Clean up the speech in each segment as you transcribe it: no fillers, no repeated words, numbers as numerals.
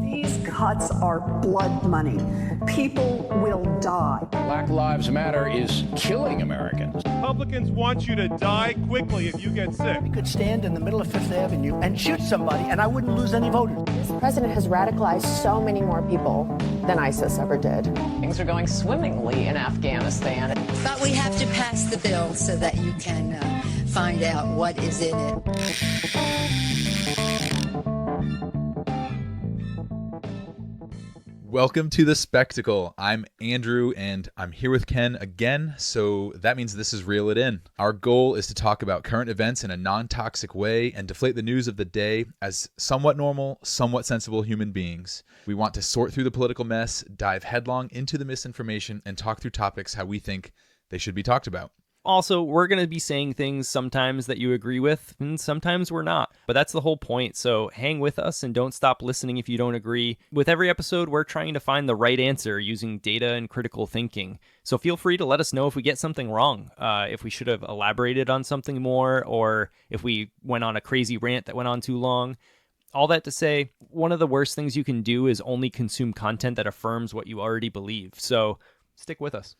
These cuts are blood money. People will die. Black Lives Matter is killing Americans. Republicans want you to die quickly if you get sick. We could stand in the middle of Fifth Avenue and shoot somebody, and I wouldn't lose any voters. This president has radicalized so many more people than ISIS ever did. Things are going swimmingly in Afghanistan. But we have to pass the bill so that you can find out what is in it. Welcome to The Spectacle. I'm Andrew, and I'm here with Ken again, so that means this is Reel It In. Our goal is to talk about current events in a non-toxic way and deflate the news of the day as somewhat normal, somewhat sensible human beings. We want to sort through the political mess, dive headlong into the misinformation, and talk through topics how we think they should be talked about. Also, we're going to be saying things sometimes that you agree with, and sometimes we're not. But that's the whole point, so hang with us and don't stop listening if you don't agree. With every episode, we're trying to find the right answer using data and critical thinking. So feel free to let us know if we get something wrong, if we should have elaborated on something more, or if we went on a crazy rant that went on too long. All that to say, one of the worst things you can do is only consume content that affirms what you already believe. So stick with us.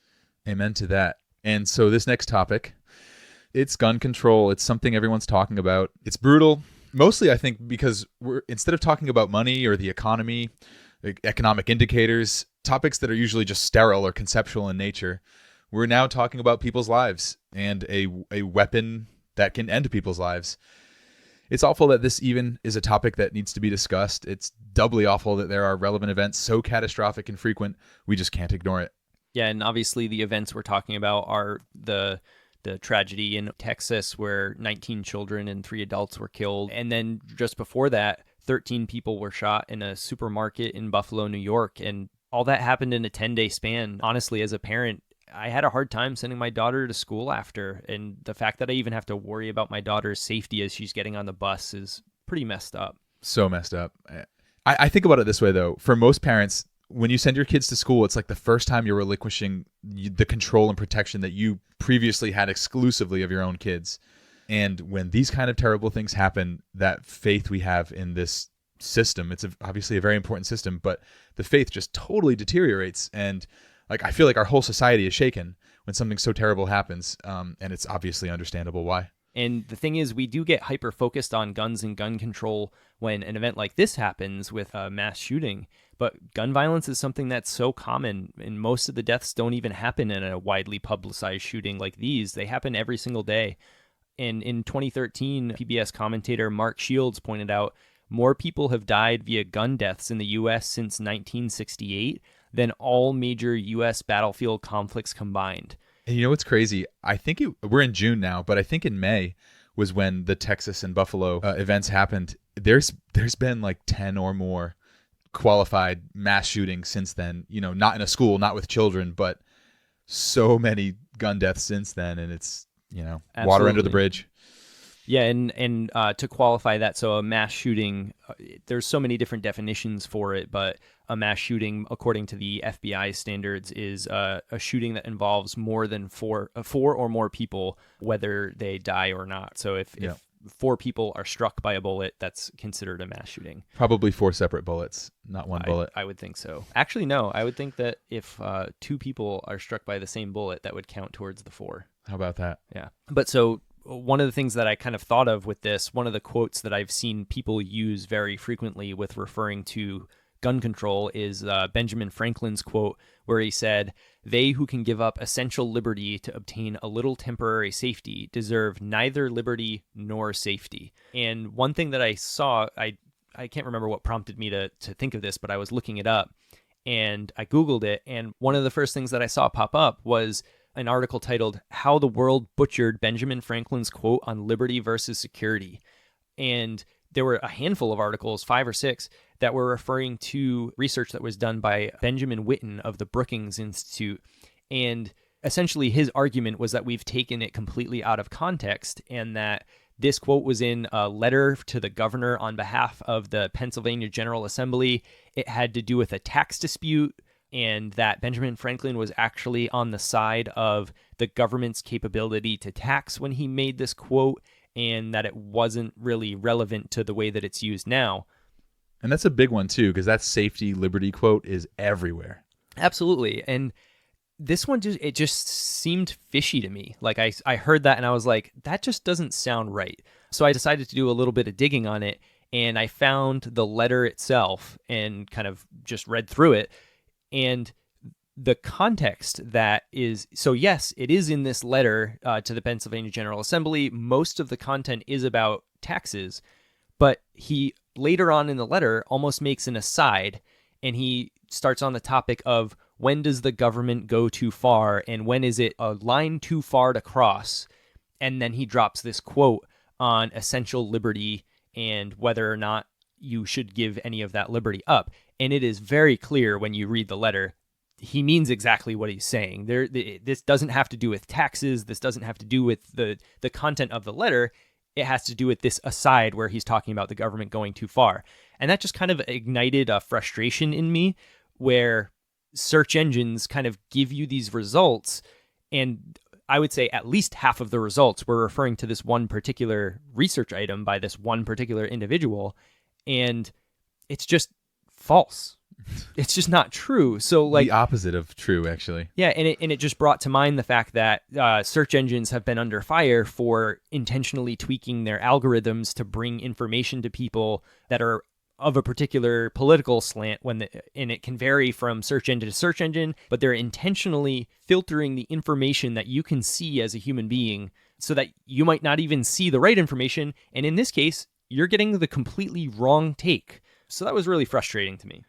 Amen to that. And so this next topic, it's gun control. It's something everyone's talking about. It's brutal, mostly I think because instead of talking about money or the economy, like economic indicators, topics that are usually just sterile or conceptual in nature, we're now talking about people's lives and a weapon that can end people's lives. It's awful that this even is a topic that needs to be discussed. It's doubly awful that there are relevant events so catastrophic and frequent, we just can't ignore it. Yeah, and obviously the events we're talking about are the tragedy in Texas where 19 children and 3 adults were killed. And then just before that, 13 people were shot in a supermarket in Buffalo, New York. And all that happened in a 10-day span. Honestly, as a parent, I had a hard time sending my daughter to school after. And the fact that I even have to worry about my daughter's safety as she's getting on the bus is pretty messed up. So messed up. I think about it this way, though. For most parents, when you send your kids to school, it's like the first time you're relinquishing the control and protection that you previously had exclusively of your own kids. And when these kind of terrible things happen, that faith we have in this system, it's obviously a very important system, but the faith just totally deteriorates. And I feel like our whole society is shaken when something so terrible happens. And it's obviously understandable why. And the thing is, we do get hyper-focused on guns and gun control when an event like this happens with a mass shooting. But gun violence is something that's so common, and most of the deaths don't even happen in a widely publicized shooting like these. They happen every single day. And in 2013, PBS commentator Mark Shields pointed out more people have died via gun deaths in the U.S. since 1968 than all major U.S. battlefield conflicts combined. And you know what's crazy? I think we're in June now, but I think in May was when the Texas and Buffalo events happened. There's been like 10 or more qualified mass shootings since then. You know, not in a school, not with children, but so many gun deaths since then, and it's Absolutely. Water under the bridge. Yeah, and to qualify that, so a mass shooting, there's so many different definitions for it, but a mass shooting, according to the FBI standards, is a shooting that involves more than four or more people, whether they die or not. So if 4 people are struck by a bullet, that's considered a mass shooting. Probably 4 separate bullets, not one bullet. I would think so. Actually, no. I would think that if 2 people are struck by the same bullet, that would count towards the 4. How about that? Yeah. But so one of the things that I kind of thought of with this, one of the quotes that I've seen people use very frequently with referring to gun control is Benjamin Franklin's quote where he said, "They who can give up essential liberty to obtain a little temporary safety deserve neither liberty nor safety." And one thing that I saw, I can't remember what prompted me to think of this, but I was looking it up and I Googled it. And one of the first things that I saw pop up was an article titled "How the World Butchered Benjamin Franklin's Quote on Liberty versus Security." And there were a handful of articles, 5 or 6, that were referring to research that was done by Benjamin Witten of the Brookings Institute. And essentially his argument was that we've taken it completely out of context and that this quote was in a letter to the governor on behalf of the Pennsylvania General Assembly. It had to do with a tax dispute, and that Benjamin Franklin was actually on the side of the government's capability to tax when he made this quote, and that it wasn't really relevant to the way that it's used now. And that's a big one too, because that safety liberty quote is everywhere. Absolutely. And this one just seemed fishy to me. Like I heard that and I was like, that just doesn't sound right. So I decided to do a little bit of digging on it, and I found the letter itself and kind of just read through it. And the context that is, so yes, it is in this letter to the Pennsylvania General Assembly. Most of the content is about taxes, but he later on in the letter almost makes an aside, and he starts on the topic of when does the government go too far and when is it a line too far to cross? And then he drops this quote on essential liberty and whether or not you should give any of that liberty up. And it is very clear when you read the letter, he means exactly what he's saying. This doesn't have to do with taxes. This doesn't have to do with the content of the letter. It has to do with this aside where he's talking about the government going too far. And that just kind of ignited a frustration in me where search engines kind of give you these results, and I would say at least half of the results were referring to this one particular research item by this one particular individual, and it's just false. It's just not true. So like the opposite of true, actually. Yeah, and it just brought to mind the fact that search engines have been under fire for intentionally tweaking their algorithms to bring information to people that are of a particular political slant, and it can vary from search engine to search engine, but they're intentionally filtering the information that you can see as a human being so that you might not even see the right information. And in this case, you're getting the completely wrong take. So that was really frustrating to me.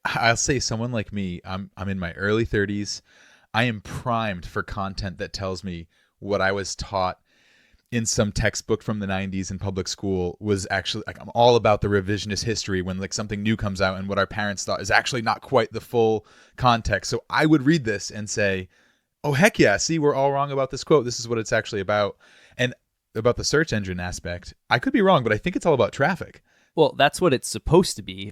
I'll say someone like me, I'm in my early 30s. I am primed for content that tells me what I was taught in some textbook from the 90s in public school was actually, like, I'm all about the revisionist history when like something new comes out and what our parents thought is actually not quite the full context. So I would read this and say, oh, heck yeah, see, we're all wrong about this quote. This is what it's actually about. And about the search engine aspect, I could be wrong, but I think it's all about traffic. Well, that's what it's supposed to be.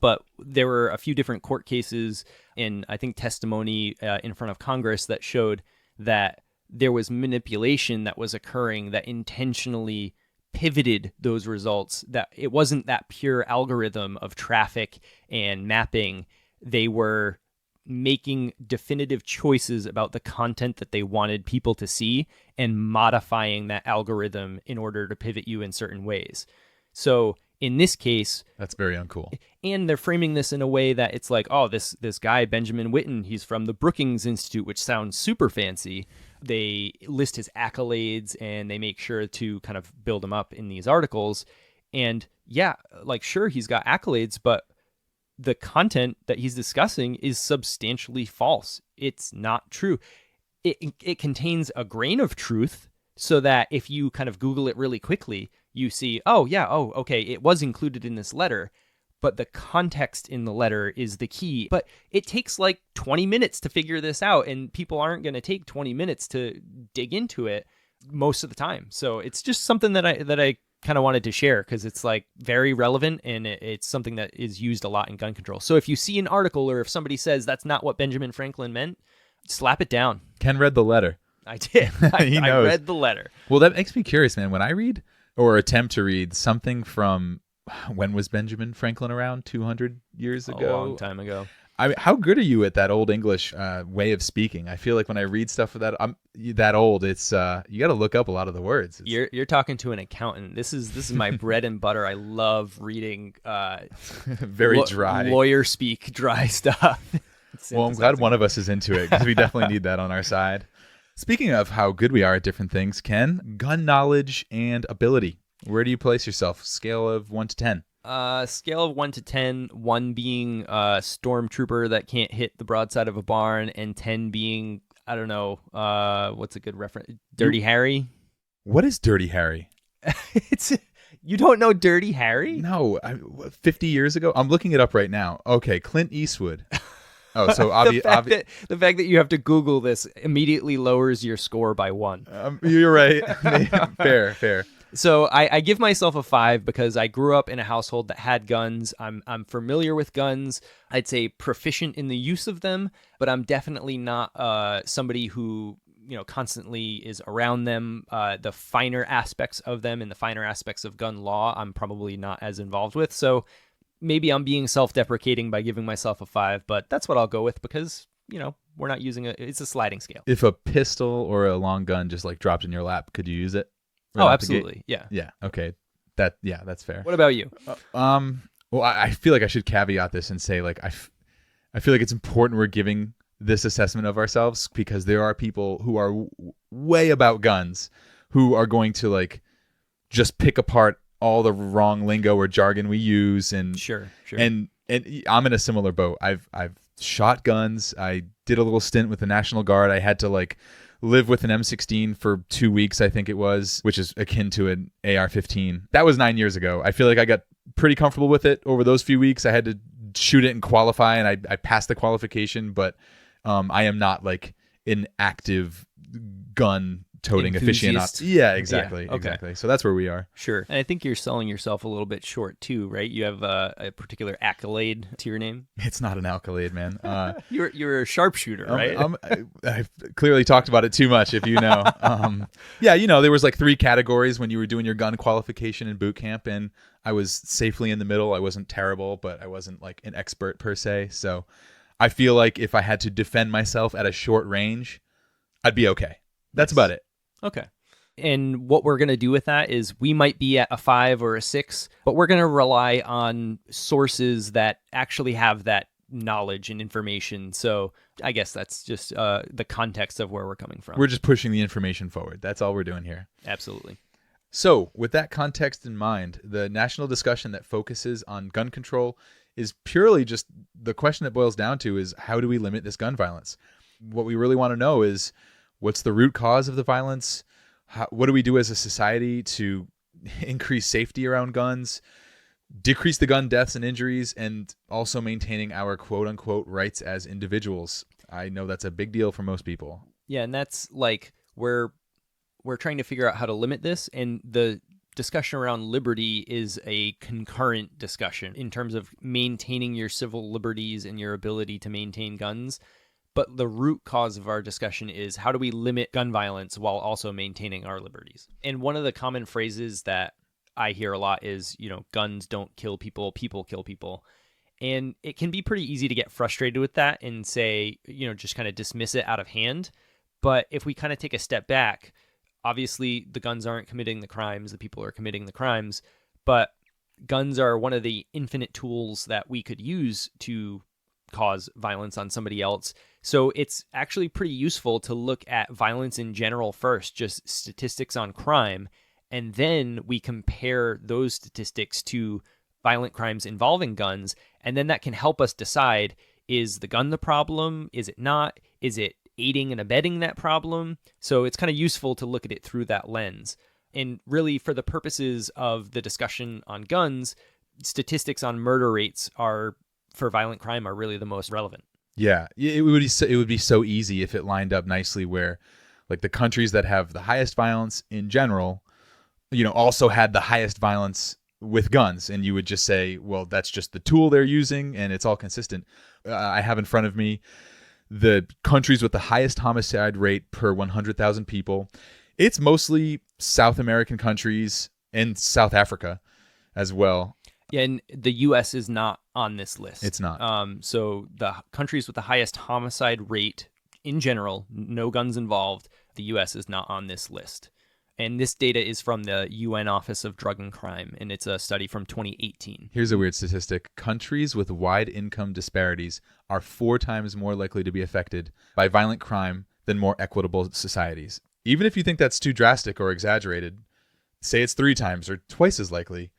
But there were a few different court cases and I think testimony in front of Congress that showed that there was manipulation that was occurring that intentionally pivoted those results, that it wasn't that pure algorithm of traffic and mapping. They were making definitive choices about the content that they wanted people to see and modifying that algorithm in order to pivot you in certain ways. So in this case, that's very uncool. And they're framing this in a way that it's like, oh, this guy, Benjamin Witten, he's from the Brookings Institute, which sounds super fancy. They list his accolades and they make sure to kind of build him up in these articles. And yeah, like, sure, he's got accolades, but the content that he's discussing is substantially false. It's not true. It contains a grain of truth so that if you kind of Google it really quickly, you see, okay, it was included in this letter, but the context in the letter is the key. But it takes like 20 minutes to figure this out, and people aren't going to take 20 minutes to dig into it most of the time. So it's just something that I kind of wanted to share because it's like very relevant, and it's something that is used a lot in gun control. So if you see an article or if somebody says that's not what Benjamin Franklin meant, slap it down. Ken read the letter. I did. He knows. I read the letter. Well, that makes me curious, man. When I read or attempt to read something from, when was Benjamin Franklin around? 200 years ago? A long time ago. I mean, how good are you at that old English way of speaking? I feel like when I read stuff that I'm that old, it's you got to look up a lot of the words. You're talking to an accountant. This is my bread and butter. I love reading very dry lawyer speak, dry stuff. Well, I'm glad one of us is into it because we definitely need that on our side. Speaking of how good we are at different things, Ken, gun knowledge and ability. Where do you place yourself? Scale of 1 to 10. Scale of 1 to 10, 1 being a stormtrooper that can't hit the broadside of a barn, and 10 being, I don't know, what's a good reference? Dirty Harry? What is Dirty Harry? You don't know Dirty Harry? No, 50 years ago? I'm looking it up right now. Okay, Clint Eastwood. Oh, so the fact that you have to Google this immediately lowers your score by 1. You're right. Fair. So I give myself a 5 because I grew up in a household that had guns. I'm familiar with guns. I'd say proficient in the use of them, but I'm definitely not somebody who constantly is around them. The finer aspects of them and the finer aspects of gun law, I'm probably not as involved with. So maybe I'm being self-deprecating by giving myself a 5, but that's what I'll go with because, we're not using it's a sliding scale. If a pistol or a long gun just like dropped in your lap, could you use it? Right Oh, out the gate? absolutely. Yeah. Yeah. Okay. That's fair. What about you? Well, I feel like I should caveat this and say like I feel like it's important we're giving this assessment of ourselves because there are people who are way about guns who are going to like just pick apart all the wrong lingo or jargon we use and Sure. And I'm in a similar boat. I've shot guns. I did a little stint with the National Guard. I had to like live with an M16 for 2 weeks, I think it was, which is akin to an AR-15. That was 9 years ago. I feel like I got pretty comfortable with it over those few weeks. I had to shoot it and qualify, and I passed the qualification, but I am not like an active gun toting Enthusiast. aficionado. Yeah, exactly. Yeah, okay. Exactly. So that's where we are. Sure. And I think you're selling yourself a little bit short too, right? You have a particular accolade to your name. It's not an accolade, man. You're a sharpshooter, right? I've clearly talked about it too much, if you know. Yeah, there was like 3 categories when you were doing your gun qualification in boot camp, and I was safely in the middle. I wasn't terrible, but I wasn't like an expert per se. So I feel like if I had to defend myself at a short range, I'd be okay. That's about it. Okay. And what we're going to do with that is we might be at a 5 or a 6, but we're going to rely on sources that actually have that knowledge and information. So I guess that's just the context of where we're coming from. We're just pushing the information forward. That's all we're doing here. Absolutely. So with that context in mind, the national discussion that focuses on gun control is purely just the question that boils down to is how do we limit this gun violence? What we really want to know is what's the root cause of the violence? What do we do as a society to increase safety around guns, decrease the gun deaths and injuries, and also maintaining our quote-unquote rights as individuals? I know that's a big deal for most people. Yeah, and that's like we're trying to figure out how to limit this, and the discussion around liberty is a concurrent discussion in terms of maintaining your civil liberties and your ability to maintain guns. But the root cause of our discussion is how do we limit gun violence while also maintaining our liberties? And one of the common phrases that I hear a lot is, guns don't kill people, people kill people. And it can be pretty easy to get frustrated with that and say, just kind of dismiss it out of hand. But if we kind of take a step back, obviously the guns aren't committing the crimes, the people are committing the crimes, but guns are one of the infinite tools that we could use to cause violence on somebody else. So it's actually pretty useful to look at violence in general first, just statistics on crime, and then we compare those statistics to violent crimes involving guns, and then that can help us decide, is the gun the problem? Is it not? Is it aiding and abetting that problem? So it's kind of useful to look at it through that lens. And really, for the purposes of the discussion on guns, statistics on murder rates for violent crime are really the most relevant. Yeah, it would be so easy if it lined up nicely where like the countries that have the highest violence in general, also had the highest violence with guns, and you would just say, well, that's just the tool they're using and it's all consistent. I have in front of me the countries with the highest homicide rate per 100,000 people. It's mostly South American countries and South Africa as well. Yeah, and the U.S. is not on this list. It's not. So the countries with the highest homicide rate in general, no guns involved, the U.S. is not on this list. And this data is from the UN Office of Drug and Crime, and it's a study from 2018. Here's a weird statistic. Countries with wide income disparities are 4 times more likely to be affected by violent crime than more equitable societies. Even if you think that's too drastic or exaggerated, say it's 3 times or twice as likely.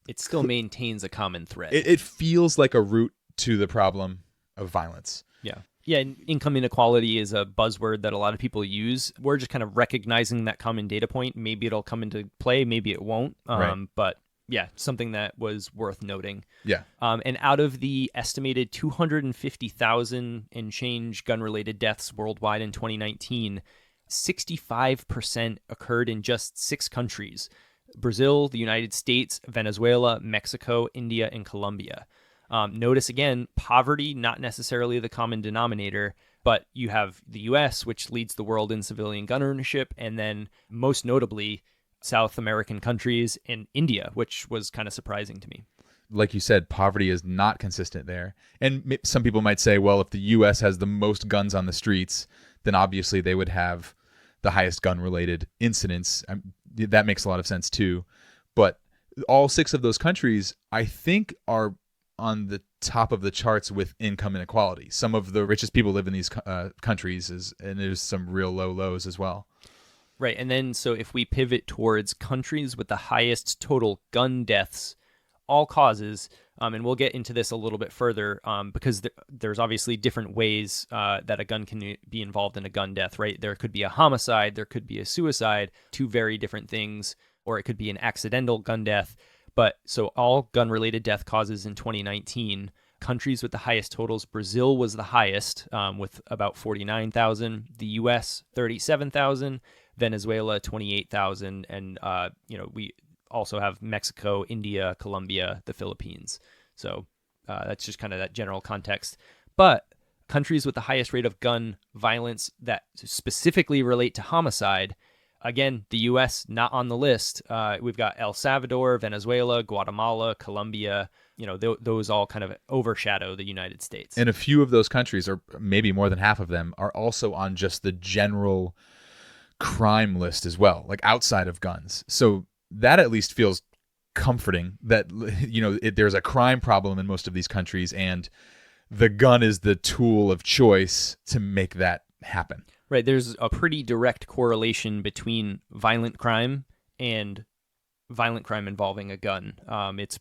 It still maintains a common thread. It feels like a root to the problem of violence. Yeah. Yeah, and income inequality is a buzzword that a lot of people use. We're just kind of recognizing that common data point. Maybe it'll come into play, maybe it won't. Right. But yeah, something that was worth noting. Yeah. And out of the estimated 250,000 and change gun-related deaths worldwide in 2019, 65% occurred in just 6 countries: Brazil, the United States, Venezuela, Mexico, India, and Colombia. Notice again, poverty, not necessarily the common denominator, but you have the US, which leads the world in civilian gun ownership, and then most notably, South American countries and India, which was kind of surprising to me. like you said, poverty is not consistent there. And some people might say, well, if the U.S. has the most guns on the streets, then obviously they would have the highest gun-related incidents. That makes a lot of sense too. But all 6 of those countries, I think, are on the top of the charts with income inequality. Some of the richest people live in these countries, and there's some real low lows as well. Right. And then, so if we pivot towards countries with the highest total gun deaths, all causes, and we'll get into this a little bit further, because there's obviously different ways that a gun can be involved in a gun death, right? There could be a homicide, there could be a suicide, 2 very different things, or it could be an accidental gun death. But so all gun-related death causes in 2019, countries with the highest totals, Brazil was the highest with about 49,000, the U.S. 37,000, Venezuela 28,000, and we also have Mexico, India, Colombia, the Philippines. So that's just kind of that general context. But countries with the highest rate of gun violence that specifically relate to homicide, again, the U.S. not on the list. We've got El Salvador, Venezuela, Guatemala, Colombia. Those all kind of overshadow the United States. And a few of those countries, or maybe more than half of them, are also on just the general crime list as well, like outside of guns. So that at least feels comforting that, there's a crime problem in most of these countries, and the gun is the tool of choice to make that happen. Right. There's a pretty direct correlation between violent crime and violent crime involving a gun.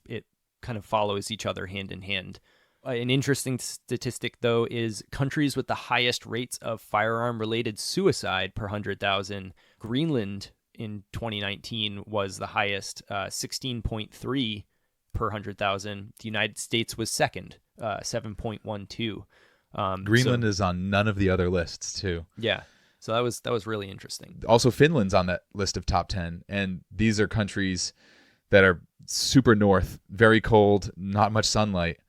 It kind of follows each other hand in hand. An interesting statistic, though, is countries with the highest rates of firearm-related suicide per 100,000. Greenland in 2019 was the highest, 16.3 per 100,000. The United States was second, 7.12. Greenland is on none of the other lists too. Yeah. So that was really interesting. Also, Finland's on that list of top 10, and these are countries that are super north, very cold, not much sunlight.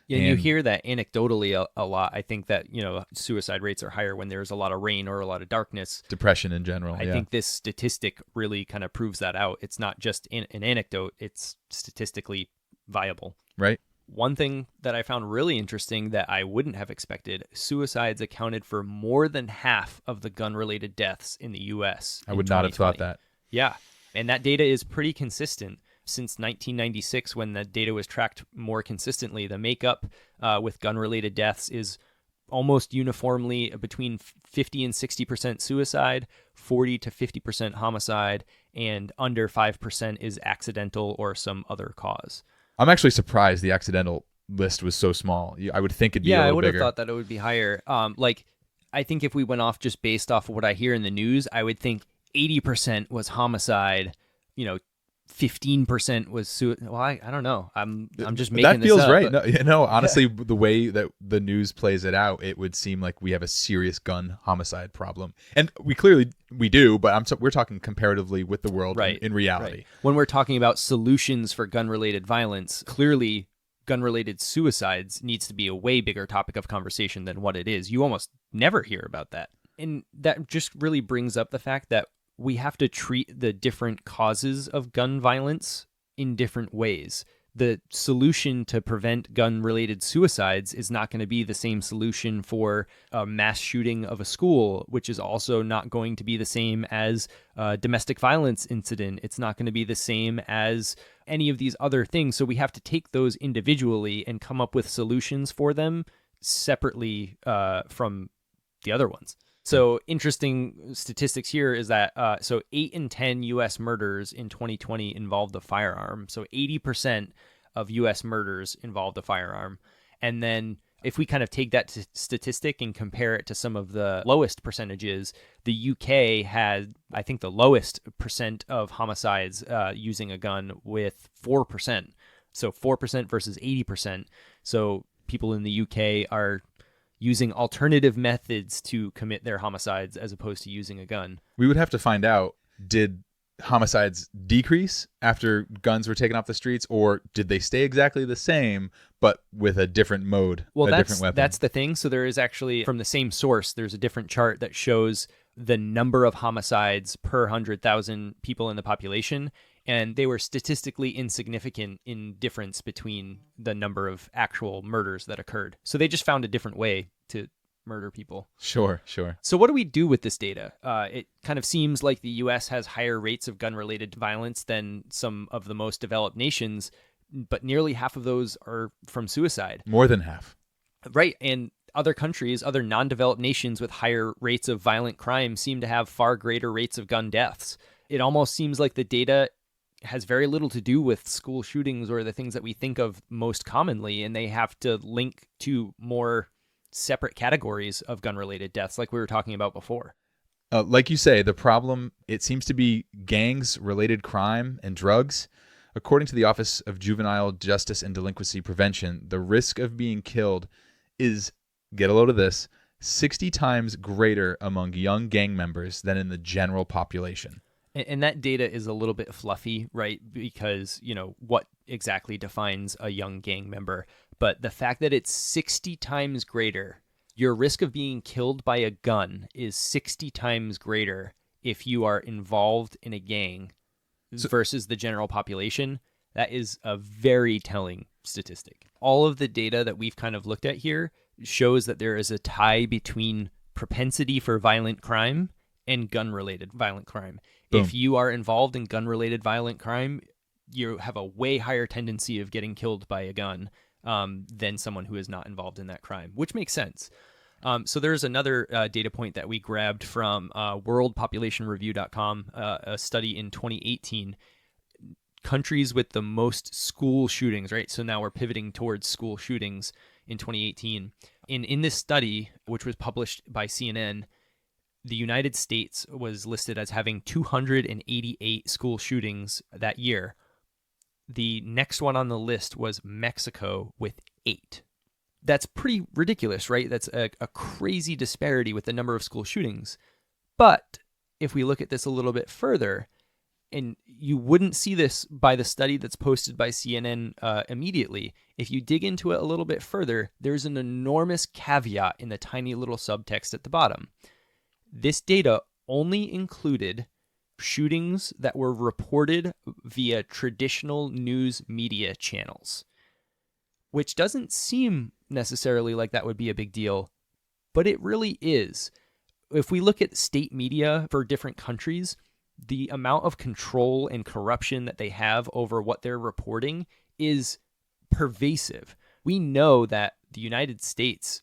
Yeah, and you hear that anecdotally a lot. I think that, suicide rates are higher when there's a lot of rain or a lot of darkness. Depression in general. I think this statistic really kind of proves that out. It's not just an anecdote, it's statistically viable. Right. One thing that I found really interesting that I wouldn't have expected, suicides accounted for more than half of the gun-related deaths in the U.S. I would not have thought that. Yeah, and that data is pretty consistent. Since 1996, when the data was tracked more consistently, the makeup with gun-related deaths is almost uniformly between 50 and 60% suicide, 40 to 50% homicide, and under 5% is accidental or some other cause. I'm actually surprised the accidental list was so small. I would think it'd be a little bigger. Yeah, I would have thought that it would be higher. I think if we went off just based off of what I hear in the news, I would think 80% was homicide, 15% was suicide. Well, I don't know. I'm just making this up. That feels right. No, honestly, the way that the news plays it out, it would seem like we have a serious gun homicide problem. And we do, but we're talking comparatively with the world in reality. Right. When we're talking about solutions for gun-related violence, clearly gun-related suicides needs to be a way bigger topic of conversation than what it is. You almost never hear about that. And that just really brings up the fact that we have to treat the different causes of gun violence in different ways. The solution to prevent gun-related suicides is not going to be the same solution for a mass shooting of a school, which is also not going to be the same as a domestic violence incident. It's not going to be the same as any of these other things. So we have to take those individually and come up with solutions for them separately from the other ones. So interesting statistics here is that 8 in 10 U.S. murders in 2020 involved a firearm. So 80% of U.S. murders involved a firearm. And then if we kind of take that statistic and compare it to some of the lowest percentages, the UK had, I think, the lowest percent of homicides using a gun with 4%. So 4% versus 80%. So people in the UK are using alternative methods to commit their homicides as opposed to using a gun. We would have to find out, did homicides decrease after guns were taken off the streets, or did they stay exactly the same but with a different mode, different weapon? That's the thing. So there is actually, from the same source, there's a different chart that shows the number of homicides per 100,000 people in the population. and they were statistically insignificant in difference between the number of actual murders that occurred. So they just found a different way to murder people. Sure. So what do we do with this data? It kind of seems like the U.S. has higher rates of gun-related violence than some of the most developed nations, but nearly half of those are from suicide. More than half. Right, and other countries, other non-developed nations with higher rates of violent crime seem to have far greater rates of gun deaths. It almost seems like the data has very little to do with school shootings or the things that we think of most commonly, and they have to link to more separate categories of gun-related deaths like we were talking about before. Like you say, the problem, it seems to be gangs-related crime and drugs. According to the Office of Juvenile Justice and Delinquency Prevention, the risk of being killed is, get a load of this, 60 times greater among young gang members than in the general population. And that data is a little bit fluffy, right? Because, what exactly defines a young gang member? But the fact that it's 60 times greater, your risk of being killed by a gun is 60 times greater if you are involved in a gang versus the general population. That is a very telling statistic. All of the data that we've kind of looked at here shows that there is a tie between propensity for violent crime and gun-related violent crime. Boom. If you are involved in gun-related violent crime, you have a way higher tendency of getting killed by a gun than someone who is not involved in that crime, which makes sense. So there's another data point that we grabbed from worldpopulationreview.com, a study in 2018, countries with the most school shootings, right? So now we're pivoting towards school shootings in 2018. In this study, which was published by CNN, the United States was listed as having 288 school shootings that year. The next one on the list was Mexico with 8. That's pretty ridiculous, right? That's a crazy disparity with the number of school shootings. But if we look at this a little bit further, and you wouldn't see this by the study that's posted by CNN immediately, if you dig into it a little bit further, there's an enormous caveat in the tiny little subtext at the bottom. This data only included shootings that were reported via traditional news media channels, which doesn't seem necessarily like that would be a big deal, but it really is. If we look at state media for different countries, the amount of control and corruption that they have over what they're reporting is pervasive. We know that the United States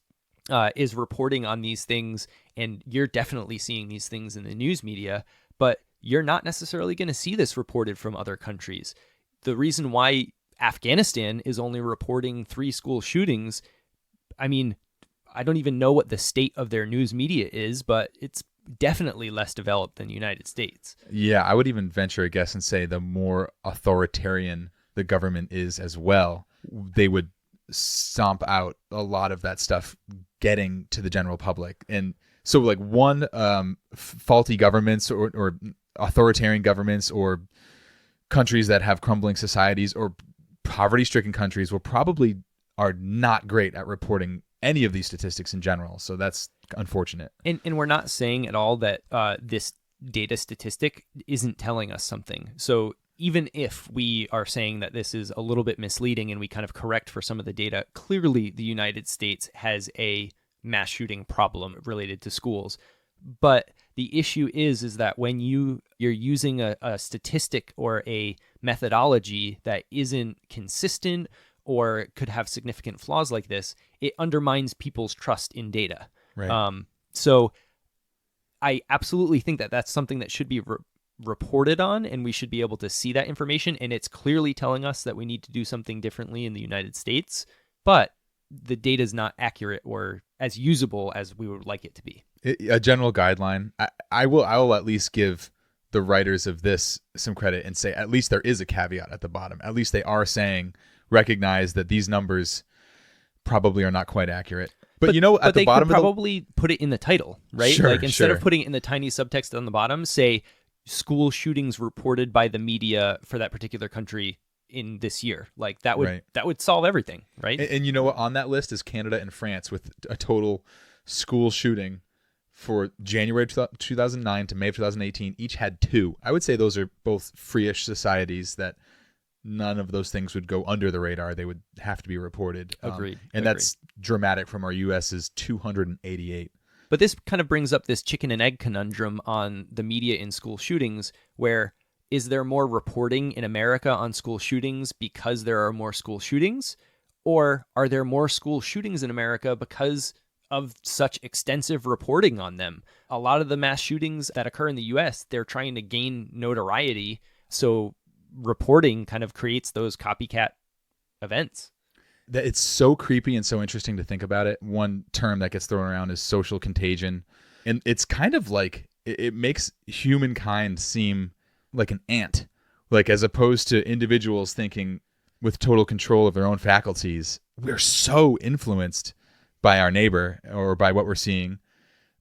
is reporting on these things, and you're definitely seeing these things in the news media, but you're not necessarily going to see this reported from other countries. The reason why Afghanistan is only reporting 3 school shootings, I mean, I don't even know what the state of their news media is, but it's definitely less developed than the United States. Yeah, I would even venture a guess and say the more authoritarian the government is as well, they would stomp out a lot of that stuff getting to the general public. And so like faulty governments or authoritarian governments or countries that have crumbling societies or poverty-stricken countries probably are not great at reporting any of these statistics in general. So that's unfortunate. And we're not saying at all that this data statistic isn't telling us something. So even if we are saying that this is a little bit misleading and we kind of correct for some of the data, clearly the United States has a mass shooting problem related to schools. But the issue is that when you're using a statistic or a methodology that isn't consistent or could have significant flaws like this, it undermines people's trust in data. Right. So I absolutely think that that's something that should be reported on, and we should be able to see that information. And it's clearly telling us that we need to do something differently in the United States, but the data is not accurate or as usable as we would like it to be. A general guideline. I will at least give the writers of this some credit and say at least there is a caveat at the bottom. At least they are saying, recognize that these numbers probably are not quite accurate. But at the bottom, they could probably put it in the title, right? Sure, like instead of putting it in the tiny subtext on the bottom, say school shootings reported by the media for that particular country in this year. Like that would solve everything, right? And you know what? On that list is Canada and France with a total school shooting for January 2009 to May of 2018 each had 2. I would say those are both free-ish societies that none of those things would go under the radar. They would have to be reported. Agreed. And that's dramatic from our US's 288. But this kind of brings up this chicken and egg conundrum on the media in school shootings, where is there more reporting in America on school shootings because there are more school shootings? Or are there more school shootings in America because of such extensive reporting on them? A lot of the mass shootings that occur in the US, they're trying to gain notoriety. So reporting kind of creates those copycat events. It's so creepy and so interesting to think about it. One term that gets thrown around is social contagion. And it's kind of like it makes humankind seem like an ant, like as opposed to individuals thinking with total control of their own faculties. We're so influenced by our neighbor or by what we're seeing.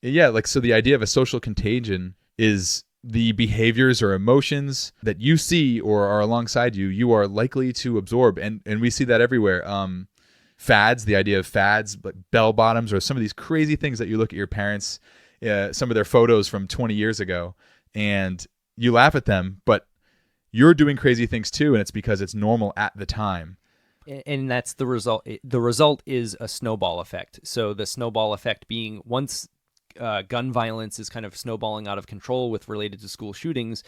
Yeah, like so the idea of a social contagion is the behaviors or emotions that you see or are alongside you, you are likely to absorb. And we see that everywhere. Fads, the idea of fads, like bell bottoms or some of these crazy things that you look at your parents, some of their photos from 20 years ago, and you laugh at them, but you're doing crazy things too, and it's because it's normal at the time. And that's the result. The result is a snowball effect. So the snowball effect being once gun violence is kind of snowballing out of control with related to school shootings,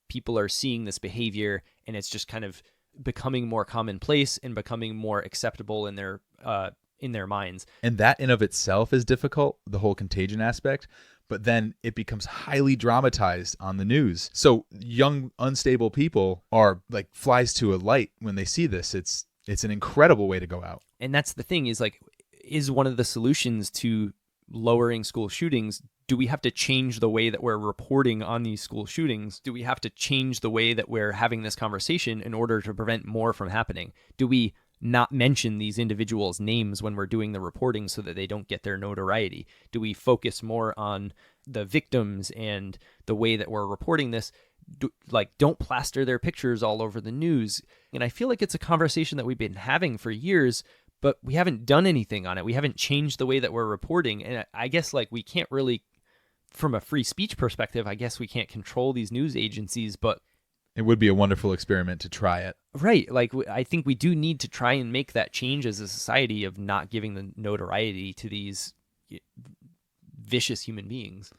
people are seeing this behavior, and it's just kind of becoming more commonplace and becoming more acceptable in their minds. And that in of itself is difficult, the whole contagion aspect. But then it becomes highly dramatized on the news. So young, unstable people are like flies to a light when they see this. It's an incredible way to go out. And that's the thing is one of the solutions to lowering school shootings, do we have to change the way that we're reporting on these school shootings? Do we have to change the way that we're having this conversation in order to prevent more from happening? Do we not mention these individuals' names when we're doing the reporting so that they don't get their notoriety? Do we focus more on the victims and the way that we're reporting this? Don't plaster their pictures all over the news. And I feel like it's a conversation that we've been having for years, but we haven't done anything on it. We haven't changed the way that we're reporting. And I guess we can't really, from a free speech perspective, I guess we can't control these news agencies, but it would be a wonderful experiment to try it. Right. I think we do need to try and make that change as a society of not giving the notoriety to these vicious human beings.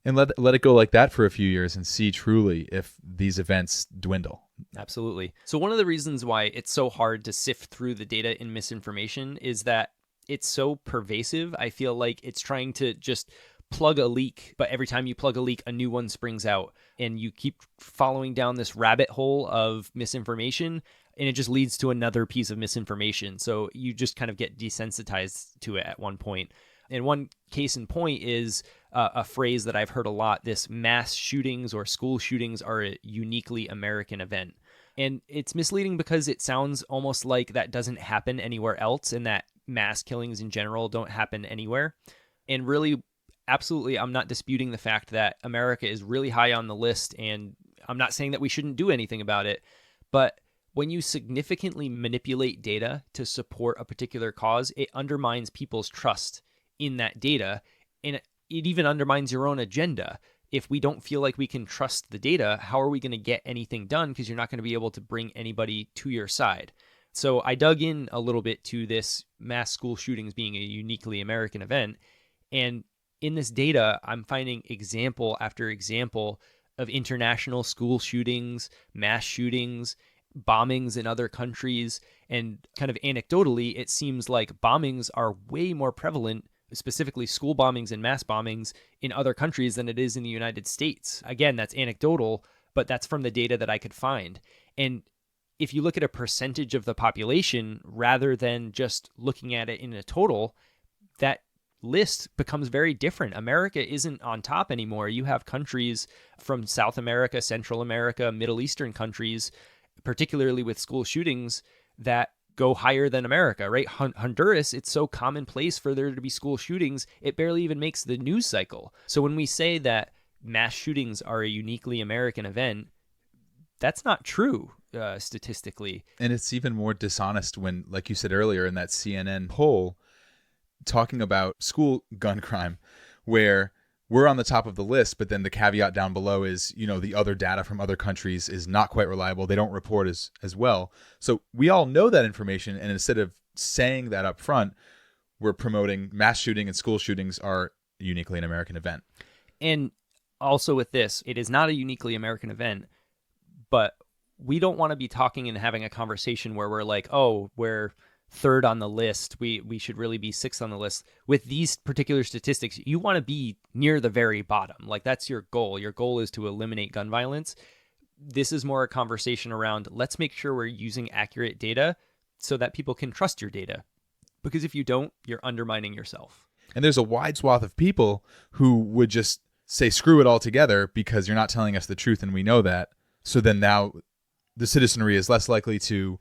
And let it go like that for a few years and see truly if these events dwindle. Absolutely. So one of the reasons why it's so hard to sift through the data in misinformation is that it's so pervasive. I feel like it's trying to just plug a leak, but every time you plug a leak, a new one springs out, and you keep following down this rabbit hole of misinformation, and it just leads to another piece of misinformation. So you just kind of get desensitized to it at one point. And one case in point is a phrase that I've heard a lot: this mass shootings or school shootings are a uniquely American event. And it's misleading because it sounds almost like that doesn't happen anywhere else, and that mass killings in general don't happen anywhere. And really, absolutely, I'm not disputing the fact that America is really high on the list, and I'm not saying that we shouldn't do anything about it. But when you significantly manipulate data to support a particular cause, it undermines people's trust in that data, and it even undermines your own agenda. If we don't feel like we can trust the data, how are we going to get anything done? Because you're not going to be able to bring anybody to your side. So I dug in a little bit to this mass school shootings being a uniquely American event. And in this data, I'm finding example after example of international school shootings, mass shootings, bombings in other countries. And kind of anecdotally, it seems like bombings are way more prevalent, specifically school bombings and mass bombings, in other countries than it is in the United States. Again, that's anecdotal, but that's from the data that I could find. And if you look at a percentage of the population rather than just looking at it in a total, that list becomes very different. America isn't on top anymore. You have countries from South America, Central America, Middle Eastern countries, particularly with school shootings, that go higher than America, right? Honduras, it's so commonplace for there to be school shootings, it barely even makes the news cycle. So when we say that mass shootings are a uniquely American event, that's not true statistically. And it's even more dishonest when, like you said earlier in that CNN poll, talking about school gun crime, where we're on the top of the list, but then the caveat down below is, the other data from other countries is not quite reliable. They don't report as well. So we all know that information. And instead of saying that up front, we're promoting mass shooting and school shootings are uniquely an American event. And also with this, it is not a uniquely American event, but we don't want to be talking and having a conversation where we're like, oh, we're third on the list. We should really be sixth on the list. With these particular statistics, you want to be near the very bottom. Like, that's your goal. Your goal is to eliminate gun violence. This is more a conversation around, let's make sure we're using accurate data so that people can trust your data. Because if you don't, you're undermining yourself. And there's a wide swath of people who would just say, screw it all together because you're not telling us the truth and we know that. So then now the citizenry is less likely to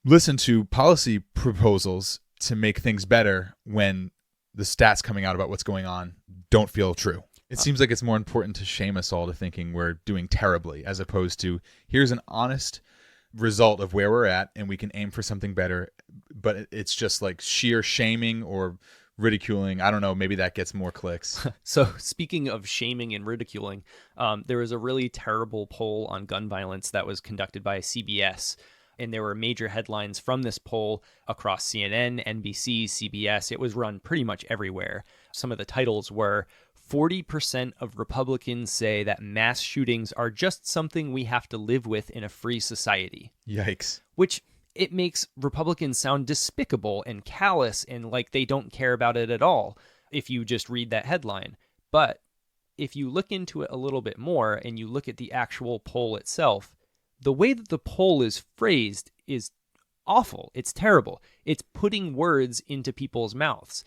listen to policy proposals to make things better when the stats coming out about what's going on don't feel true. It seems like it's more important to shame us all to thinking we're doing terribly, as opposed to here's an honest result of where we're at and we can aim for something better. But it's just like sheer shaming or ridiculing. I don't know, maybe that gets more clicks. So speaking of shaming and ridiculing, there was a really terrible poll on gun violence that was conducted by CBS. And there were major headlines from this poll across CNN, NBC, CBS. It was run pretty much everywhere. Some of the titles were 40% of Republicans say that mass shootings are just something we have to live with in a free society. Yikes. Which it makes Republicans sound despicable and callous and like they don't care about it at all if you just read that headline. But if you look into it a little bit more and you look at the actual poll itself, the way that the poll is phrased is awful. It's terrible. It's putting words into people's mouths.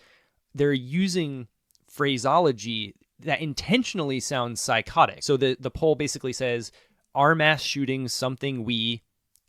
They're using phraseology that intentionally sounds psychotic. So the poll basically says, are mass shootings something we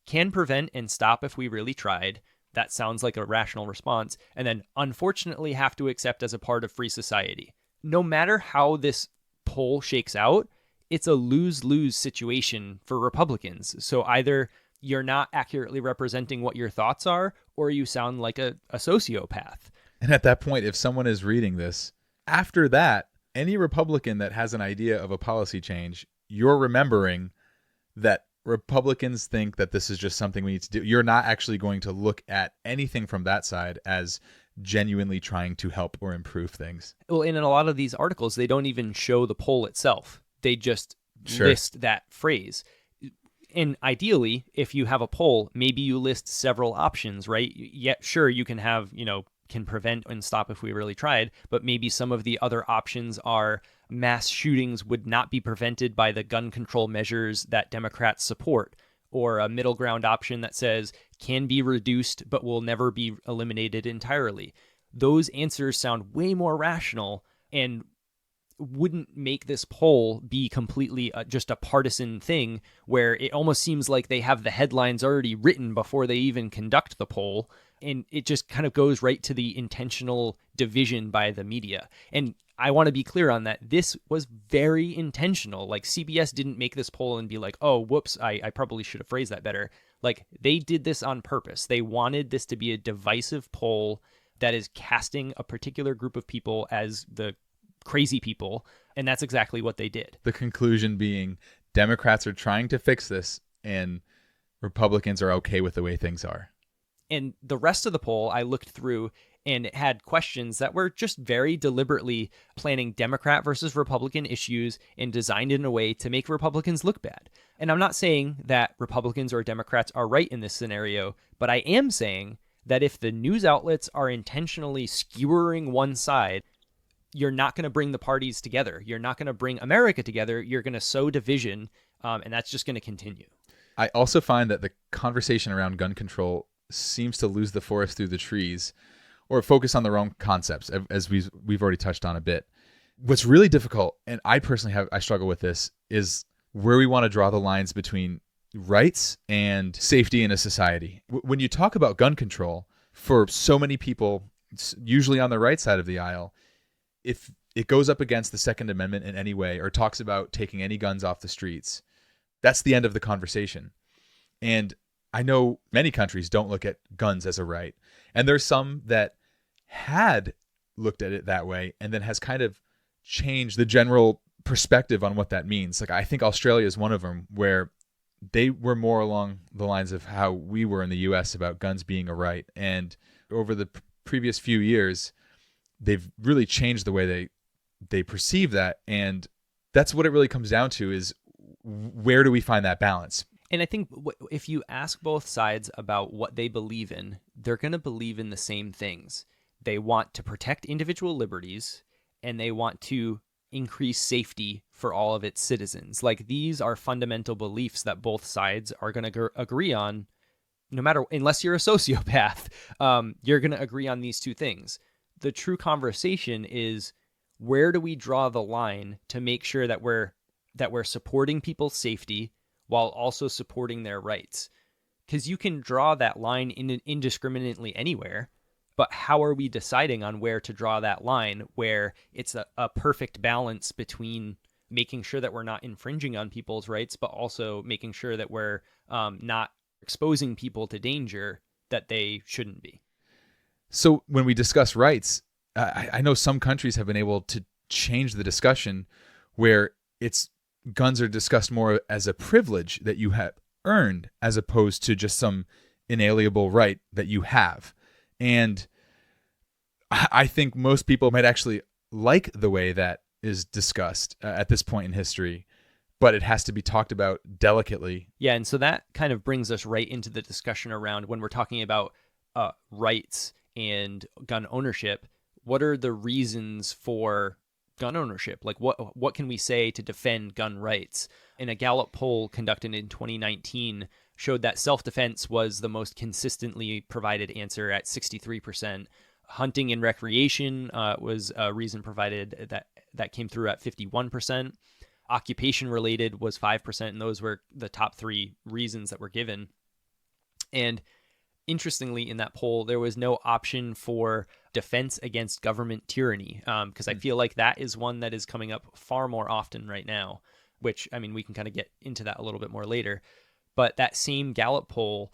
can prevent and stop if we really tried? That sounds like a rational response. And then, unfortunately, have to accept as a part of free society. No matter how this poll shakes out, it's a lose-lose situation for Republicans. So either you're not accurately representing what your thoughts are, or you sound like a sociopath. And at that point, if someone is reading this, after that, any Republican that has an idea of a policy change, you're remembering that Republicans think that this is just something we need to do. You're not actually going to look at anything from that side as genuinely trying to help or improve things. Well, and in a lot of these articles, they don't even show the poll itself. They just list that phrase. And ideally, if you have a poll, maybe you list several options, right? Yeah, sure, you can have, can prevent and stop if we really tried, but maybe some of the other options are mass shootings would not be prevented by the gun control measures that Democrats support, or a middle ground option that says can be reduced but will never be eliminated entirely. Those answers sound way more rational and wouldn't make this poll be completely just a partisan thing where it almost seems like they have the headlines already written before they even conduct the poll. And it just kind of goes right to the intentional division by the media. And I want to be clear on that. This was very intentional. Like, CBS didn't make this poll and be like, oh, whoops, I probably should have phrased that better. Like, they did this on purpose. They wanted this to be a divisive poll that is casting a particular group of people as the crazy people. And that's exactly what they did. The conclusion being Democrats are trying to fix this and Republicans are okay with the way things are. And the rest of the poll I looked through, and it had questions that were just very deliberately planning Democrat versus Republican issues and designed in a way to make Republicans look bad. And I'm not saying that Republicans or Democrats are right in this scenario, but I am saying that if the news outlets are intentionally skewering one side, you're not going to bring the parties together. You're not going to bring America together. You're going to sow division, and that's just going to continue. I also find that the conversation around gun control seems to lose the forest through the trees, or focus on the wrong concepts, as we've already touched on a bit. What's really difficult, and I personally I struggle with this, is where we want to draw the lines between rights and safety in a society. When you talk about gun control, for so many people, usually on the right side of the aisle, if it goes up against the Second Amendment in any way or talks about taking any guns off the streets, that's the end of the conversation. And I know many countries don't look at guns as a right. And there's some that had looked at it that way and then has kind of change the general perspective on what that means. Like, I think Australia is one of them, where they were more along the lines of how we were in the US about guns being a right. And over the previous few years, they've really changed the way they perceive that. And that's what it really comes down to, is where do we find that balance? And I think if you ask both sides about what they believe in, they're going to believe in the same things. They want to protect individual liberties, and they want to increase safety for all of its citizens. Like, these are fundamental beliefs that both sides are going to agree on, no matter, unless you're a sociopath, you're going to agree on these two things. The true conversation is, where do we draw the line to make sure that we're supporting people's safety while also supporting their rights? Because you can draw that line indiscriminately anywhere, but how are we deciding on where to draw that line where it's a perfect balance between making sure that we're not infringing on people's rights, but also making sure that we're not exposing people to danger that they shouldn't be? So when we discuss rights, I know some countries have been able to change the discussion where guns are discussed more as a privilege that you have earned, as opposed to just some inalienable right that you have. And I think most people might actually like the way that is discussed at this point in history, but it has to be talked about delicately. Yeah, and so that kind of brings us right into the discussion around when we're talking about rights and gun ownership. What are the reasons for gun ownership? Like, what can we say to defend gun rights? And a Gallup poll conducted in 2019 showed that self-defense was the most consistently provided answer at 63%. Hunting and recreation was a reason provided that came through at 51%. Occupation-related was 5%, and those were the top three reasons that were given. And interestingly, in that poll, there was no option for defense against government tyranny, because I feel like that is one that is coming up far more often right now, which, I mean, we can kind of get into that a little bit more later. But that same Gallup poll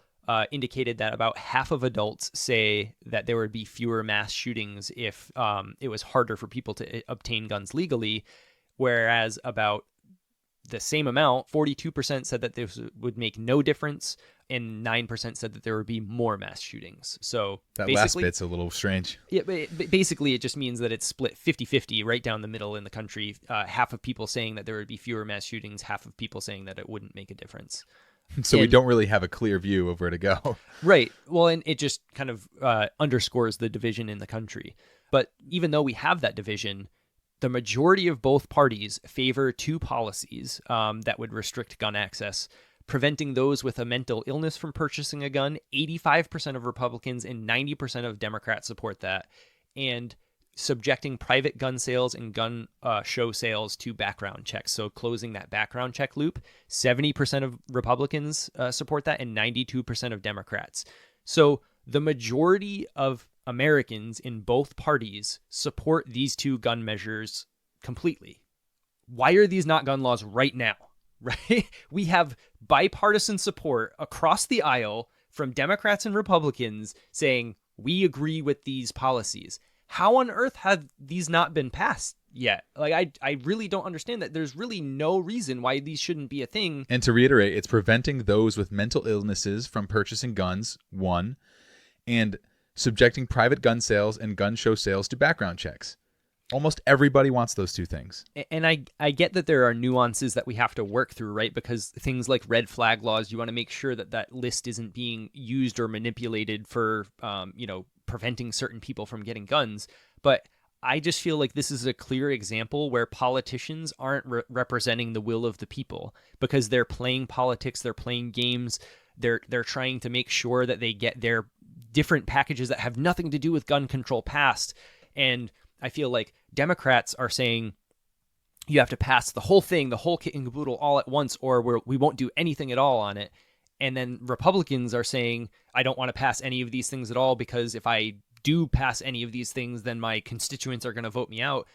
indicated that about half of adults say that there would be fewer mass shootings if it was harder for people to obtain guns legally, whereas about the same amount, 42% said that this would make no difference, and 9% said that there would be more mass shootings. So that last bit's a little strange. Yeah, but basically it just means that it's split 50-50 right down the middle in the country. Half of people saying that there would be fewer mass shootings, half of people saying that it wouldn't make a difference. So we don't really have a clear view of where to go. Right. Well, and it just kind of underscores the division in the country. But even though we have that division, the majority of both parties favor two policies that would restrict gun access, preventing those with a mental illness from purchasing a gun. 85% of Republicans and 90% of Democrats support that. And subjecting private gun sales and gun show sales to background checks. So closing that background check loop. 70% of Republicans support that, and 92% of Democrats. So the majority of Americans in both parties support these two gun measures completely. Why are these not gun laws right now? Right? We have bipartisan support across the aisle from Democrats and Republicans saying we agree with these policies. How on earth have these not been passed yet? Like, I really don't understand that. There's really no reason why these shouldn't be a thing. And to reiterate, it's preventing those with mental illnesses from purchasing guns, one, and subjecting private gun sales and gun show sales to background checks. Almost everybody wants those two things. And I get that there are nuances that we have to work through, right? Because things like red flag laws, you want to make sure that that list isn't being used or manipulated for, preventing certain people from getting guns. But I just feel like this is a clear example where politicians aren't representing the will of the people, because they're playing politics, they're playing games, they're trying to make sure that they get their different packages that have nothing to do with gun control passed. And I feel like Democrats are saying you have to pass the whole thing, the whole kit and caboodle all at once, or we won't do anything at all on it. And then Republicans are saying, I don't want to pass any of these things at all, because if I do pass any of these things, then my constituents are going to vote me out.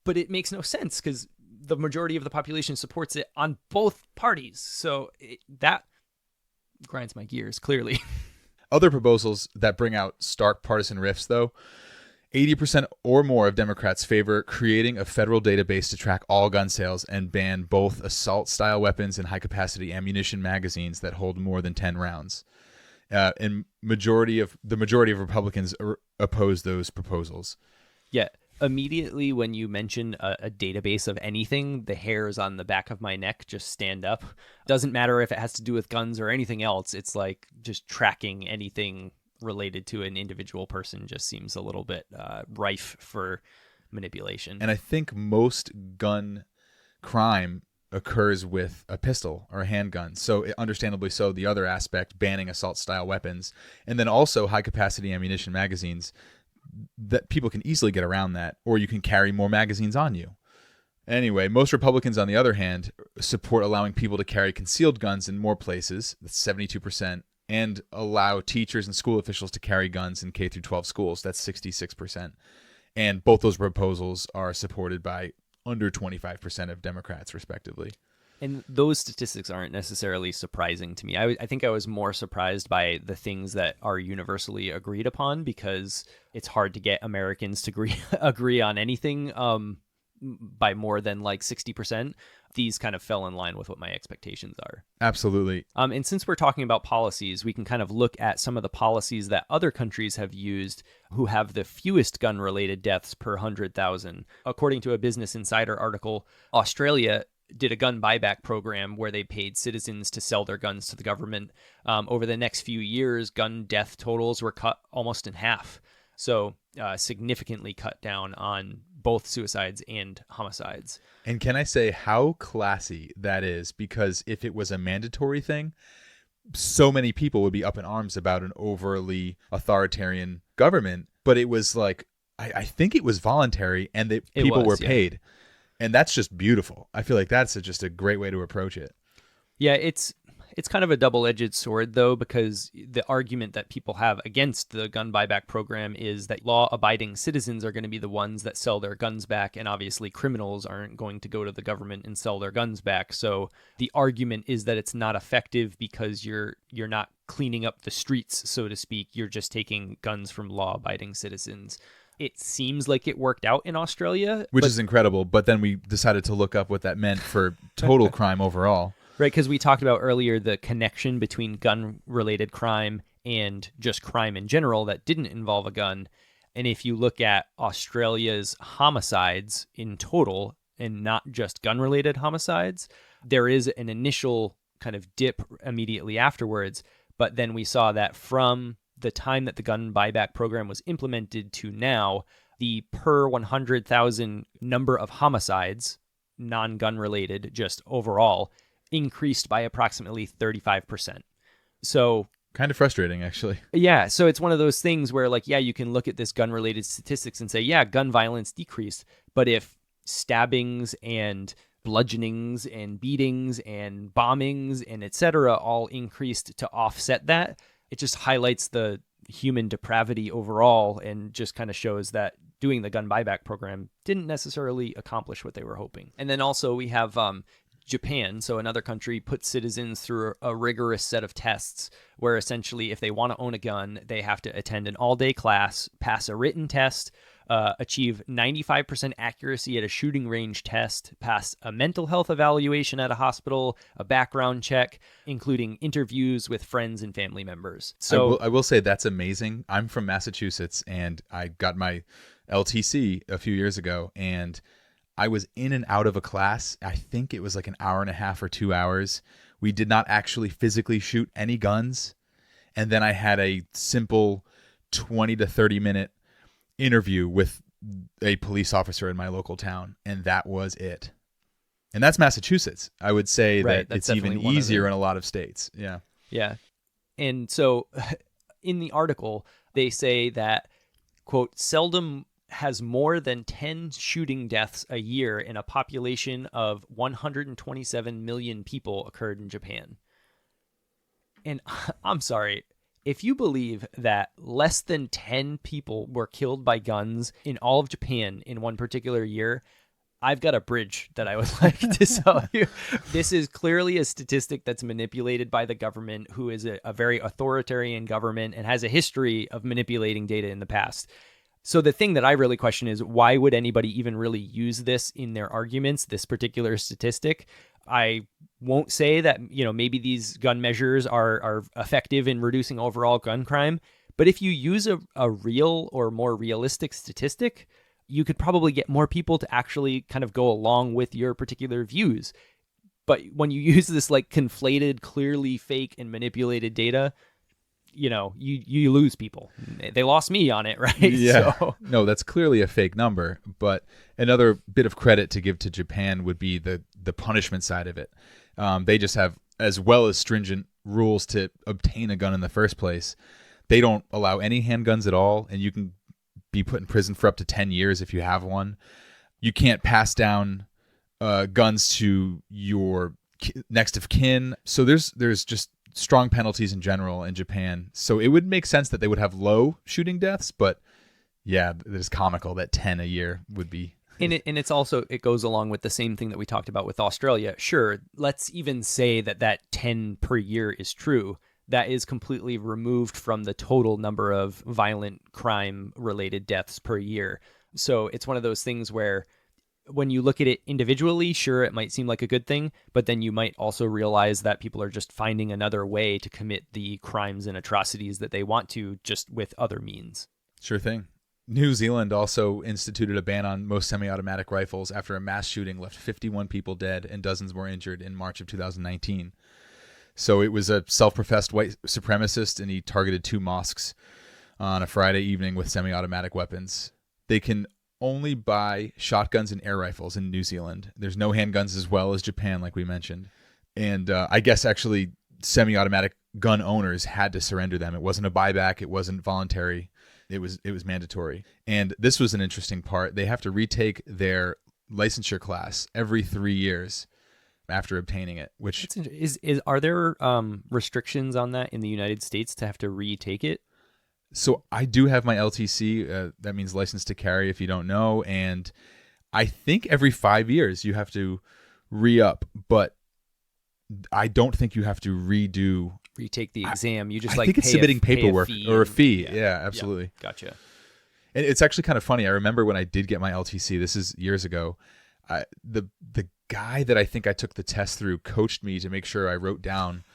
But it makes no sense, because the majority of the population supports it on both parties. So that grinds my gears, clearly. Other proposals that bring out stark partisan rifts, though. 80% or more of Democrats favor creating a federal database to track all gun sales and ban both assault-style weapons and high-capacity ammunition magazines that hold more than 10 rounds. And the majority of Republicans oppose those proposals. Yeah. Immediately when you mention a database of anything, the hairs on the back of my neck just stand up. Doesn't matter if it has to do with guns or anything else. It's like just tracking anything related to an individual person just seems a little bit rife for manipulation. And I think most gun crime occurs with a pistol or a handgun. So understandably so, the other aspect, banning assault-style weapons, and then also high-capacity ammunition magazines, that people can easily get around that, or you can carry more magazines on you. Anyway, most Republicans, on the other hand, support allowing people to carry concealed guns in more places, that's 72%, and allow teachers and school officials to carry guns in K through 12 schools, that's 66%. And both those proposals are supported by under 25% of Democrats, respectively. And those statistics aren't necessarily surprising to me. I think I was more surprised by the things that are universally agreed upon, because it's hard to get Americans to agree on anything by more than like 60%. These kind of fell in line with what my expectations are. Absolutely. And since we're talking about policies, we can kind of look at some of the policies that other countries have used who have the fewest gun-related deaths per 100,000. According to a Business Insider article, Australia did a gun buyback program where they paid citizens to sell their guns to the government. Over the next few years, gun death totals were cut almost in half. So significantly cut down on both suicides and homicides. And can I say how classy that is? Because if it was a mandatory thing, so many people would be up in arms about an overly authoritarian government. But it was like, I think it was voluntary, and people were paid. And that's just beautiful. I feel like that's just a great way to approach it. Yeah, it's kind of a double-edged sword, though, because the argument that people have against the gun buyback program is that law-abiding citizens are going to be the ones that sell their guns back, and obviously criminals aren't going to go to the government and sell their guns back. So the argument is that it's not effective because you're not cleaning up the streets, so to speak. You're just taking guns from law-abiding citizens. It seems like it worked out in Australia. Which is incredible, but then we decided to look up what that meant for total crime overall. Right, because we talked about earlier the connection between gun-related crime and just crime in general that didn't involve a gun. And if you look at Australia's homicides in total, and not just gun-related homicides, there is an initial kind of dip immediately afterwards. But then we saw that from the time that the gun buyback program was implemented to now, the per 100,000 number of homicides, non-gun related, just overall, increased by approximately 35%. So kind of frustrating, actually. Yeah, so it's one of those things where, like, yeah, you can look at this gun-related statistics and say, yeah, gun violence decreased. But if stabbings and bludgeonings and beatings and bombings and etc. all increased to offset that, it just highlights the human depravity overall and just kind of shows that doing the gun buyback program didn't necessarily accomplish what they were hoping. And then also we have Japan, so another country, puts citizens through a rigorous set of tests where essentially if they want to own a gun, they have to attend an all-day class, pass a written test, achieve 95% accuracy at a shooting range test, pass a mental health evaluation at a hospital, a background check, including interviews with friends and family members. So I will say that's amazing. I'm from Massachusetts, and I got my LTC a few years ago, and I was in and out of a class. I think it was like an hour and a half or 2 hours. We did not actually physically shoot any guns. And then I had a simple 20 to 30 minute interview with a police officer in my local town. And that was it. And that's Massachusetts. I would say that it's even easier in a lot of states. Yeah. Yeah. And so in the article, they say that, quote, seldom has more than 10 shooting deaths a year in a population of 127 million people occurred in Japan. And I'm sorry, if you believe that less than 10 people were killed by guns in all of Japan in one particular year, I've got a bridge that I would like to sell you. This is clearly a statistic that's manipulated by the government, who is a very authoritarian government and has a history of manipulating data in the past. So the thing that I really question is, why would anybody even really use this in their arguments, this particular statistic? I won't say that, maybe these gun measures are effective in reducing overall gun crime, but if you use a real or more realistic statistic, you could probably get more people to actually kind of go along with your particular views. But when you use this like conflated, clearly fake and manipulated data, you lose people. They lost me on it, right? Yeah. So. No, that's clearly a fake number. But another bit of credit to give to Japan would be the punishment side of it. They just have, as well as stringent rules to obtain a gun in the first place, they don't allow any handguns at all, and you can be put in prison for up to 10 years if you have one. You can't pass down guns to your next of kin. So there's just strong penalties in general in Japan. So it would make sense that they would have low shooting deaths, but yeah, it's comical that 10 a year would be. And it goes along with the same thing that we talked about with Australia. Sure, let's even say that 10 per year is true. That is completely removed from the total number of violent crime related deaths per year. So it's one of those things where when you look at it individually, sure, it might seem like a good thing, but then you might also realize that people are just finding another way to commit the crimes and atrocities that they want to, just with other means. Sure thing. New Zealand also instituted a ban on most semi-automatic rifles after a mass shooting left 51 people dead and dozens more injured in March of 2019. So it was a self-professed white supremacist, and he targeted 2 mosques on a Friday evening with semi-automatic weapons. They can only buy shotguns and air rifles in New Zealand. There's no handguns, as well as Japan, like we mentioned. And I guess actually semi-automatic gun owners had to surrender them. It wasn't a buyback. It wasn't voluntary. It was mandatory. And this was an interesting part. They have to retake their licensure class every 3 years after obtaining it. Which are there restrictions on that in the United States to have to retake it? So I do have my LTC. That means license to carry, if you don't know. And I think every 5 years you have to re-up, but I don't think you have to retake the exam. You just I think it's submitting paperwork or a fee. Yeah, absolutely. Yeah, gotcha. And it's actually kind of funny. I remember when I did get my LTC, this is years ago, the guy that I think I took the test through coached me to make sure I wrote down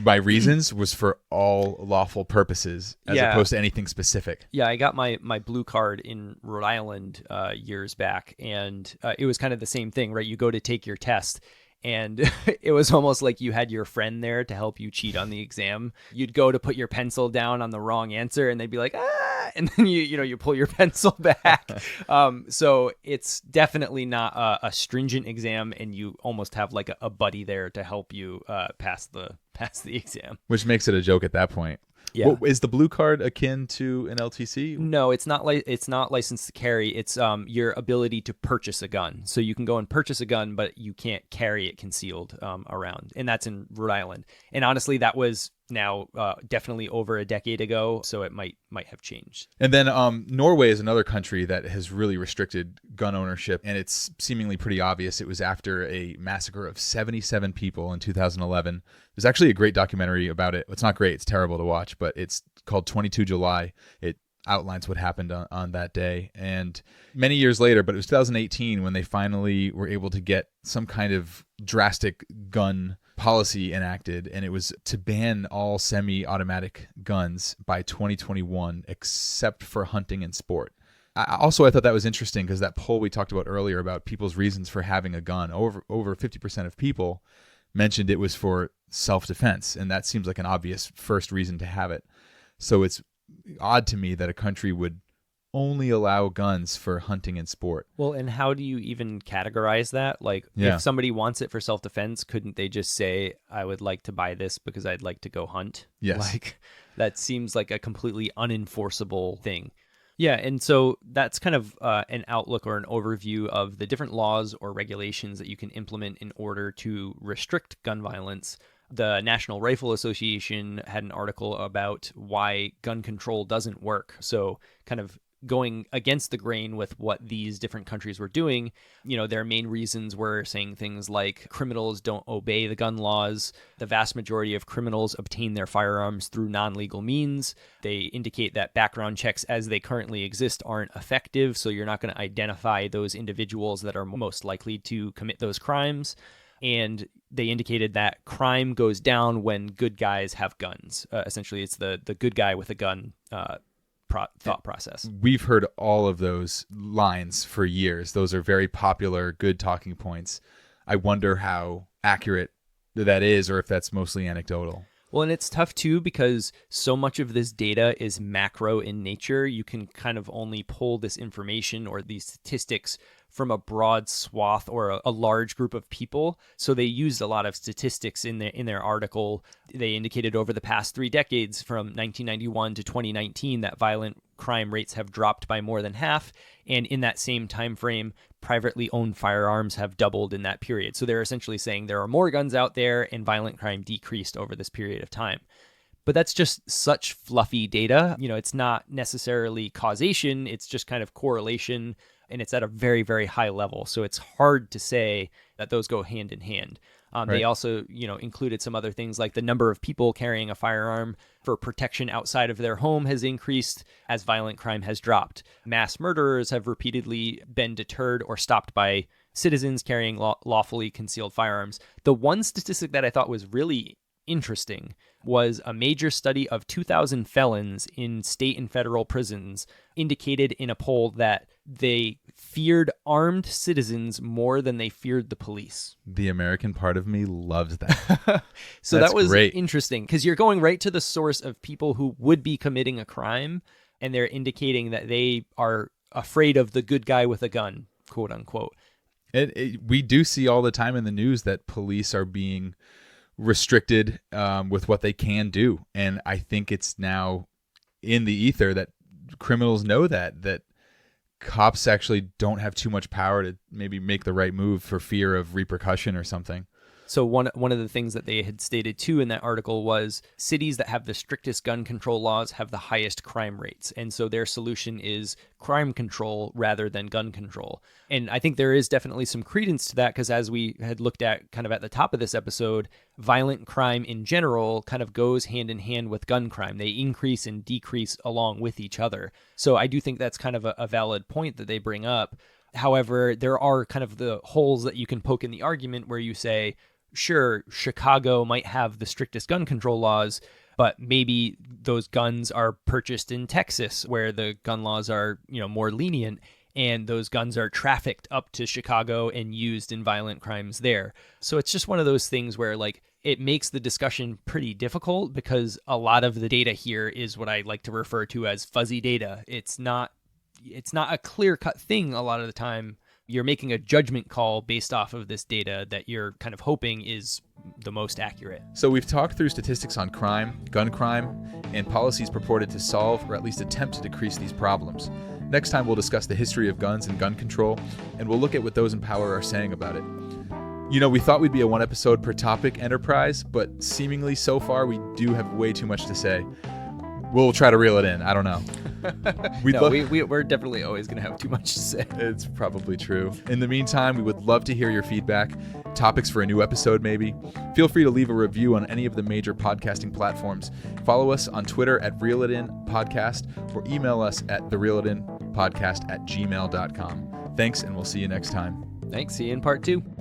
my reasons was for all lawful purposes as opposed to anything specific. Yeah, I got my blue card in Rhode Island years back, and it was kind of the same thing, right? You go to take your test, and it was almost like you had your friend there to help you cheat on the exam. You'd go to put your pencil down on the wrong answer, and they'd be like, and then you pull your pencil back. So it's definitely not a stringent exam, and you almost have like a buddy there to help you pass the exam. Which makes it a joke at that point. Yeah. Well, is the blue card akin to an LTC? No, it's not licensed to carry. It's your ability to purchase a gun. So you can go and purchase a gun, but you can't carry it concealed around. And that's in Rhode Island. And honestly, that was now definitely over a decade ago, so it might have changed. And then Norway is another country that has really restricted gun ownership, and it's seemingly pretty obvious. It was after a massacre of 77 people in 2011. There's actually a great documentary about it. It's not great, it's terrible to watch, but it's called 22 July. It outlines what happened on that day. And many years later, but it was 2018 when they finally were able to get some kind of drastic gun policy enacted, and it was to ban all semi-automatic guns by 2021 except for hunting and sport. I thought that was interesting because that poll we talked about earlier about people's reasons for having a gun, over 50% of people mentioned it was for self-defense, and that seems like an obvious first reason to have it. So it's odd to me that a country would only allow guns for hunting and sport. Well, and how do you even categorize that? Like, if somebody wants it for self-defense, couldn't they just say, I would like to buy this because I'd like to go hunt? Yes. Like, that seems like a completely unenforceable thing. Yeah, and so that's kind of an outlook or an overview of the different laws or regulations that you can implement in order to restrict gun violence. The National Rifle Association had an article about why gun control doesn't work. So kind of going against the grain with what these different countries were doing. Their main reasons were saying things like criminals don't obey the gun laws. The vast majority of criminals obtain their firearms through non-legal means. They indicate that background checks as they currently exist aren't effective, so you're not going to identify those individuals that are most likely to commit those crimes. And they indicated that crime goes down when good guys have guns. Essentially, it's the good guy with a gun thought process. We've heard all of those lines for years. Those are very popular, good talking points. I wonder how accurate that is, or if that's mostly anecdotal. Well, and it's tough too, because so much of this data is macro in nature. You can kind of only pull this information or these statistics from a broad swath or a large group of people. So they used a lot of statistics in their article. They indicated over the past 3 decades, from 1991 to 2019, that violent crime rates have dropped by more than half. And in that same time frame, privately owned firearms have doubled in that period. So they're essentially saying there are more guns out there and violent crime decreased over this period of time. But that's just such fluffy data. It's not necessarily causation. It's just kind of correlation, and it's at a very, very high level. So it's hard to say that those go hand in hand. Right. They also, included some other things like the number of people carrying a firearm for protection outside of their home has increased as violent crime has dropped. Mass murderers have repeatedly been deterred or stopped by citizens carrying lawfully concealed firearms. The one statistic that I thought was really interesting was a major study of 2,000 felons in state and federal prisons indicated in a poll that they feared armed citizens more than they feared the police. The American part of me loves that. So That's that was great. interesting, because you're going right to the source of people who would be committing a crime, and they're indicating that they are afraid of the good guy with a gun, quote unquote. We do see all the time in the news that police are being restricted with what they can do. And I think it's now in the ether that criminals know that cops actually don't have too much power to maybe make the right move for fear of repercussion or something. So one of the things that they had stated too in that article was cities that have the strictest gun control laws have the highest crime rates. And so their solution is crime control rather than gun control. And I think there is definitely some credence to that, because as we had looked at kind of at the top of this episode, violent crime in general kind of goes hand in hand with gun crime. They increase and decrease along with each other. So I do think that's kind of a valid point that they bring up. However, there are kind of the holes that you can poke in the argument where you say, sure, Chicago might have the strictest gun control laws, but maybe those guns are purchased in Texas where the gun laws are, more lenient, and those guns are trafficked up to Chicago and used in violent crimes there. So it's just one of those things where it makes the discussion pretty difficult, because a lot of the data here is what I like to refer to as fuzzy data. It's not a clear-cut thing a lot of the time. You're making a judgment call based off of this data that you're kind of hoping is the most accurate. So we've talked through statistics on crime, gun crime, and policies purported to solve or at least attempt to decrease these problems. Next time we'll discuss the history of guns and gun control, and we'll look at what those in power are saying about it. We thought we'd be a 1 episode per topic enterprise, but seemingly so far we do have way too much to say. We'll try to reel it in. I don't know. We're definitely always going to have too much to say. It's probably true. In the meantime, we would love to hear your feedback, topics for a new episode maybe. Feel free to leave a review on any of the major podcasting platforms. Follow us on Twitter at ReelItInPodcast, or email us at thereelitinpodcast@gmail.com. Thanks, and we'll see you next time. Thanks. See you in part 2.